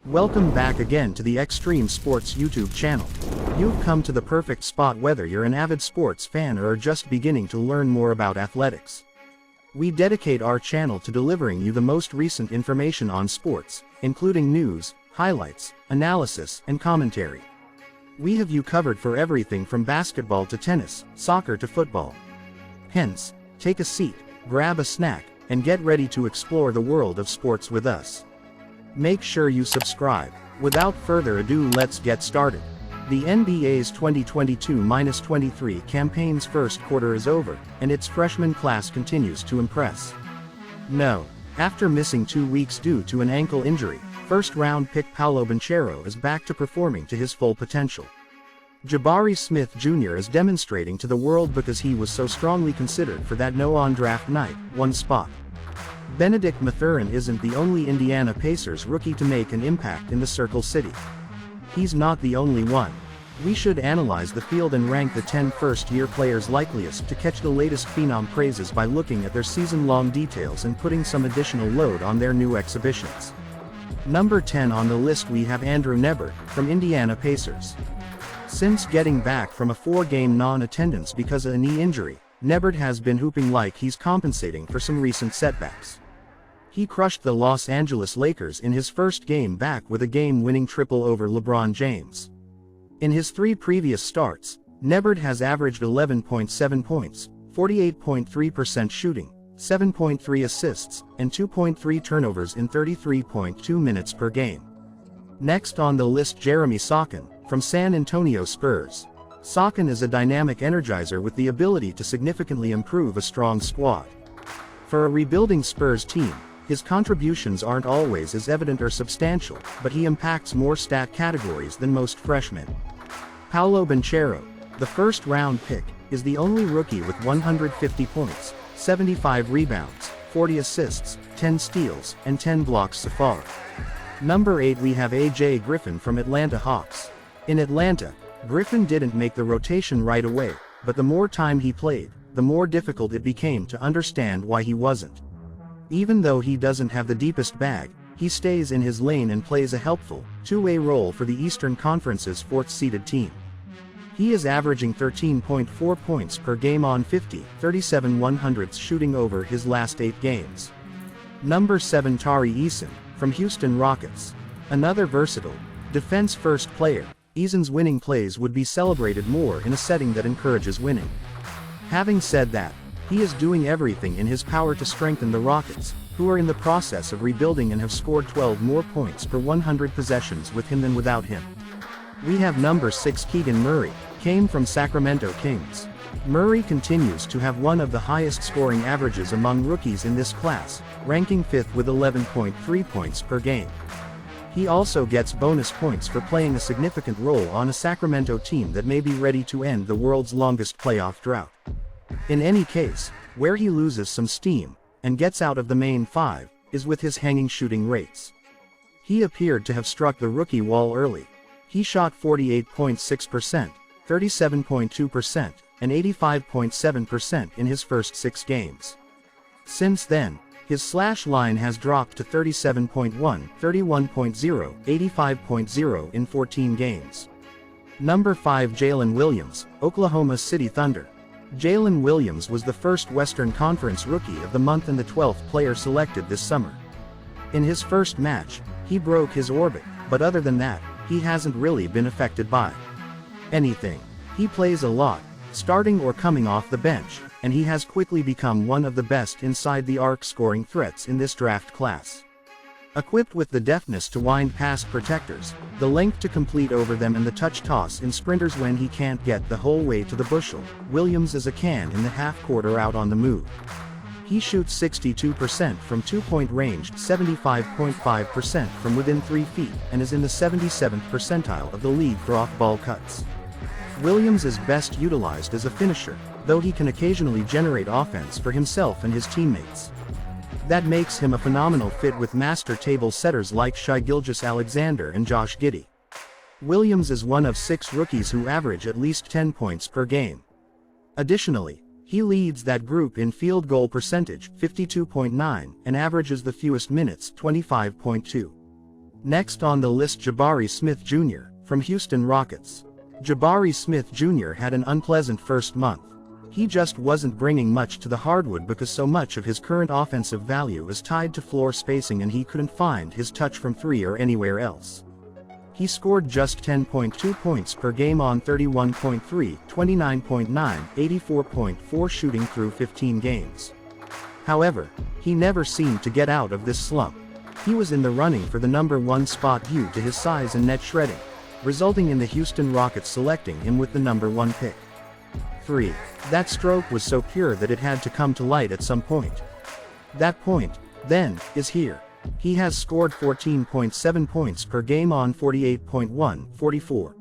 Welcome back again to the Extreme Sports YouTube channel. You've come to the perfect spot whether you're an avid sports fan or are just beginning to learn more about athletics. We dedicate our channel to delivering you the most recent information on sports, including news, highlights, analysis, and commentary. We have you covered for everything from basketball to tennis, soccer to football. Hence, take a seat, grab a snack, and get ready to explore the world of sports with us. Make sure you subscribe. Without further ado, let's get started. The NBA's 2022-23 campaign's first quarter is over, and its freshman class continues to impress. No. After missing 2 weeks due to an ankle injury, first-round pick Paolo Banchero is back to performing to his full potential. Jabari Smith Jr. is demonstrating to the world because he was so strongly considered for that no-on-draft night, one spot. Benedict Mathurin isn't the only Indiana Pacers rookie to make an impact in the Circle City. He's not the only one. We should analyze the field and rank the 10 first-year players likeliest to catch the latest phenom praises by looking at their season-long details and putting some additional load on their new exhibitions. Number 10 on the list we have Andrew Nembhard, from Indiana Pacers. Since getting back from a 4-game non-attendance because of a knee injury, Nembhard has been hooping like he's compensating for some recent setbacks. He crushed the Los Angeles Lakers in his first game back with a game-winning triple over LeBron James. In his 3 previous starts, Nembhard has averaged 11.7 points, 48.3% shooting, 7.3 assists, and 2.3 turnovers in 33.2 minutes per game. Next on the list, Jeremy Sochan, from San Antonio Spurs. Sochan is a dynamic energizer with the ability to significantly improve a strong squad. For a rebuilding Spurs team, his contributions aren't always as evident or substantial, but he impacts more stat categories than most freshmen. Paolo Banchero, the first-round pick, is the only rookie with 150 points, 75 rebounds, 40 assists, 10 steals, and 10 blocks so far. Number 8 we have AJ Griffin from Atlanta Hawks. In Atlanta, Griffin didn't make the rotation right away, but the more time he played, the more difficult it became to understand why he wasn't. Even though he doesn't have the deepest bag, he stays in his lane and plays a helpful, two-way role for the Eastern Conference's 4th-seeded team. He is averaging 13.4 points per game on 37 100ths shooting over his last 8 games. Number 7 Tari Eason, from Houston Rockets. Another versatile, defense-first player, Eason's winning plays would be celebrated more in a setting that encourages winning. Having said that, he is doing everything in his power to strengthen the Rockets, who are in the process of rebuilding and have scored 12 more points per 100 possessions with him than without him. We have number 6 Keegan Murray, came from Sacramento Kings. Murray continues to have one of the highest scoring averages among rookies in this class, ranking 5th with 11.3 points per game. He also gets bonus points for playing a significant role on a Sacramento team that may be ready to end the world's longest playoff drought. In any case, where he loses some steam, and gets out of the main 5, is with his hanging shooting rates. He appeared to have struck the rookie wall early. He shot 48.6%, 37.2%, and 85.7% in his first 6 games. Since then, his slash line has dropped to 37.1, 31.0, 85.0 in 14 games. Number 5 Jalen Williams, Oklahoma City Thunder. Jalen Williams was the first Western Conference Rookie of the Month and the 12th player selected this summer. In his first match, he broke his orbit, but other than that, he hasn't really been affected by anything. He plays a lot, starting or coming off the bench, and he has quickly become one of the best inside the arc scoring threats in this draft class. Equipped with the deftness to wind past protectors, the length to complete over them and the touch toss in sprinters when he can't get the whole way to the bushel, Williams is a can in the half-court or out on the move. He shoots 62% from 2-point range, 75.5% from within 3 feet, and is in the 77th percentile of the league for off-ball cuts. Williams is best utilized as a finisher, though he can occasionally generate offense for himself and his teammates. That makes him a phenomenal fit with master table setters like Shai Gilgeous-Alexander and Josh Giddey. Williams is one of 6 rookies who average at least 10 points per game. Additionally, he leads that group in field goal percentage, 52.9, and averages the fewest minutes, 25.2. Next on the list, Jabari Smith Jr., from Houston Rockets. Jabari Smith Jr. had an unpleasant first month. He just wasn't bringing much to the hardwood because so much of his current offensive value is tied to floor spacing and he couldn't find his touch from three or anywhere else. He scored just 10.2 points per game on 31.3, 29.9, 84.4 shooting through 15 games. However, he never seemed to get out of this slump. He was in the running for the number 1 spot due to his size and net shredding, resulting in the Houston Rockets selecting him with the number 1 pick. 3. That stroke was so pure that it had to come to light at some point. That point, then, is here. He has scored 14.7 points per game on 48.1, 44.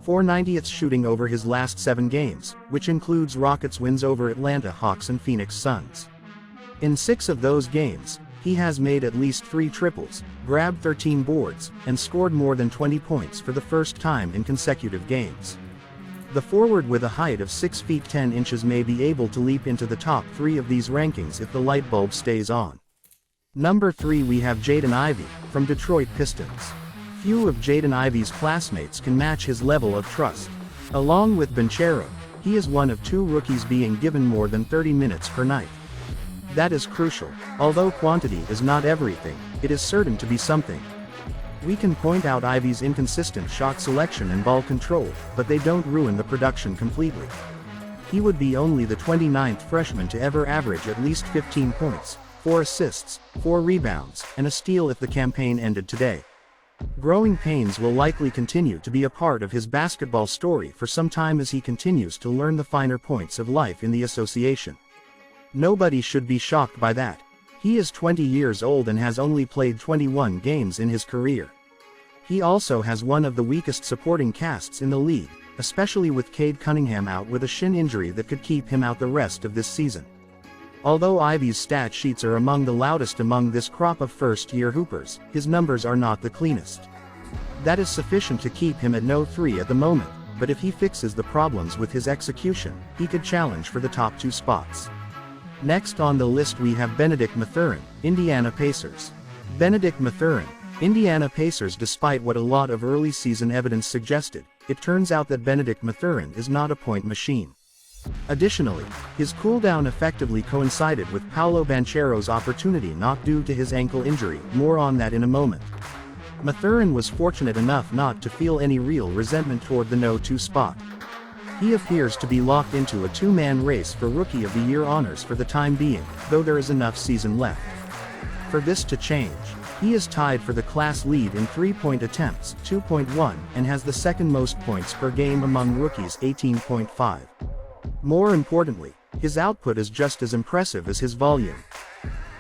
4/90 shooting over his last 7 games, which includes Rockets wins over Atlanta Hawks and Phoenix Suns. In 6 of those games, he has made at least 3 triples, grabbed 13 boards, and scored more than 20 points for the first time in consecutive games. The forward with a height of 6 feet 10 inches may be able to leap into the top 3 of these rankings if the light bulb stays on. Number 3, we have Jaden Ivey, from Detroit Pistons. Few of Jaden Ivey's classmates can match his level of trust. Along with Banchero, he is one of 2 rookies being given more than 30 minutes per night. That is crucial. Although quantity is not everything, it is certain to be something. We can point out Ivey's inconsistent shot selection and ball control, but they don't ruin the production completely. He would be only the 29th freshman to ever average at least 15 points, 4 assists, 4 rebounds, and a steal if the campaign ended today. Growing pains will likely continue to be a part of his basketball story for some time as he continues to learn the finer points of life in the association. Nobody should be shocked by that. He is 20 years old and has only played 21 games in his career. He also has one of the weakest supporting casts in the league, especially with Cade Cunningham out with a shin injury that could keep him out the rest of this season. Although Ivey's stat sheets are among the loudest among this crop of first-year hoopers, his numbers are not the cleanest. That is sufficient to keep him at no 3 at the moment, but if he fixes the problems with his execution, he could challenge for the top 2 spots. Next on the list we have Benedict Mathurin, Indiana Pacers. Benedict Mathurin, Indiana Pacers. Despite what a lot of early season evidence suggested, it turns out that Benedict Mathurin is not a point machine. Additionally, his cooldown effectively coincided with Paolo Banchero's opportunity not due to his ankle injury, more on that in a moment. Mathurin was fortunate enough not to feel any real resentment toward the no 2 spot. He appears to be locked into a 2-man race for Rookie of the Year honors for the time being, though there is enough season left for this to change. He is tied for the class lead in 3-point attempts, 2.1, and has the second most points per game among rookies, 18.5. More importantly, his output is just as impressive as his volume.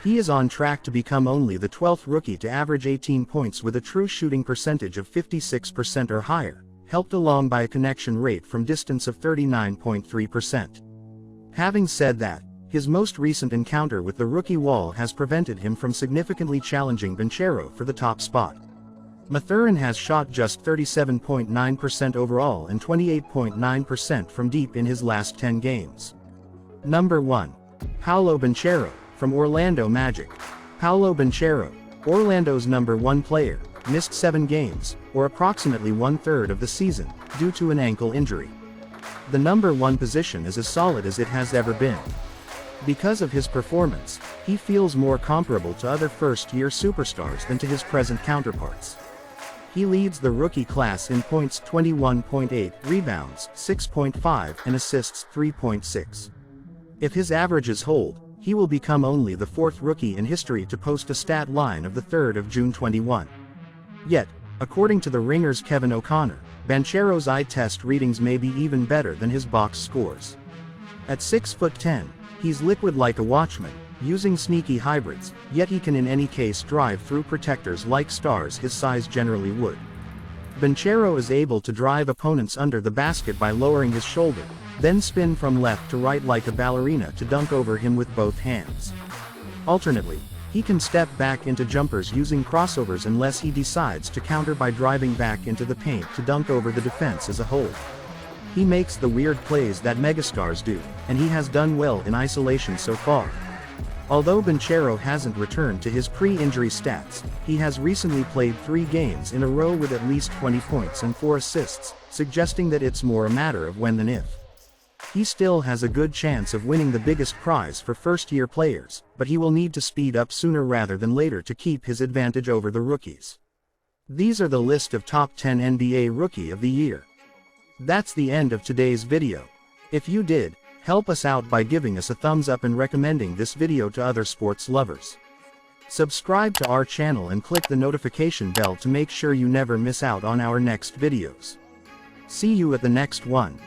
He is on track to become only the 12th rookie to average 18 points with a true shooting percentage of 56% or higher, helped along by a connection rate from distance of 39.3%. Having said that, his most recent encounter with the rookie wall has prevented him from significantly challenging Banchero for the top spot. Mathurin has shot just 37.9% overall and 28.9% from deep in his last 10 games. Number 1. Paolo Banchero, from Orlando Magic. Paolo Banchero, Orlando's number 1 player, missed 7 games, or approximately 1/3 of the season, due to an ankle injury. The number 1 position is as solid as it has ever been. Because of his performance, he feels more comparable to other first-year superstars than to his present counterparts. He leads the rookie class in points 21.8, rebounds 6.5, and assists 3.6. If his averages hold, he will become only the 4th rookie in history to post a stat line of the 3rd of June 21. Yet, according to The Ringer's Kevin O'Connor, Banchero's eye test readings may be even better than his box scores. At 6'10", he's liquid like a watchman, using sneaky hybrids, yet he can in any case drive through protectors like stars his size generally would. Banchero is able to drive opponents under the basket by lowering his shoulder, then spin from left to right like a ballerina to dunk over him with both hands. Alternately, he can step back into jumpers using crossovers unless he decides to counter by driving back into the paint to dunk over the defense as a whole. He makes the weird plays that megastars do, and he has done well in isolation so far. Although Banchero hasn't returned to his pre-injury stats, he has recently played 3 games in a row with at least 20 points and 4 assists, suggesting that it's more a matter of when than if. He still has a good chance of winning the biggest prize for first-year players, but he will need to speed up sooner rather than later to keep his advantage over the rookies. These are the list of top 10 NBA Rookie of the Year. That's the end of today's video. If you did, help us out by giving us a thumbs up and recommending this video to other sports lovers. Subscribe to our channel and click the notification bell to make sure you never miss out on our next videos. See you at the next one.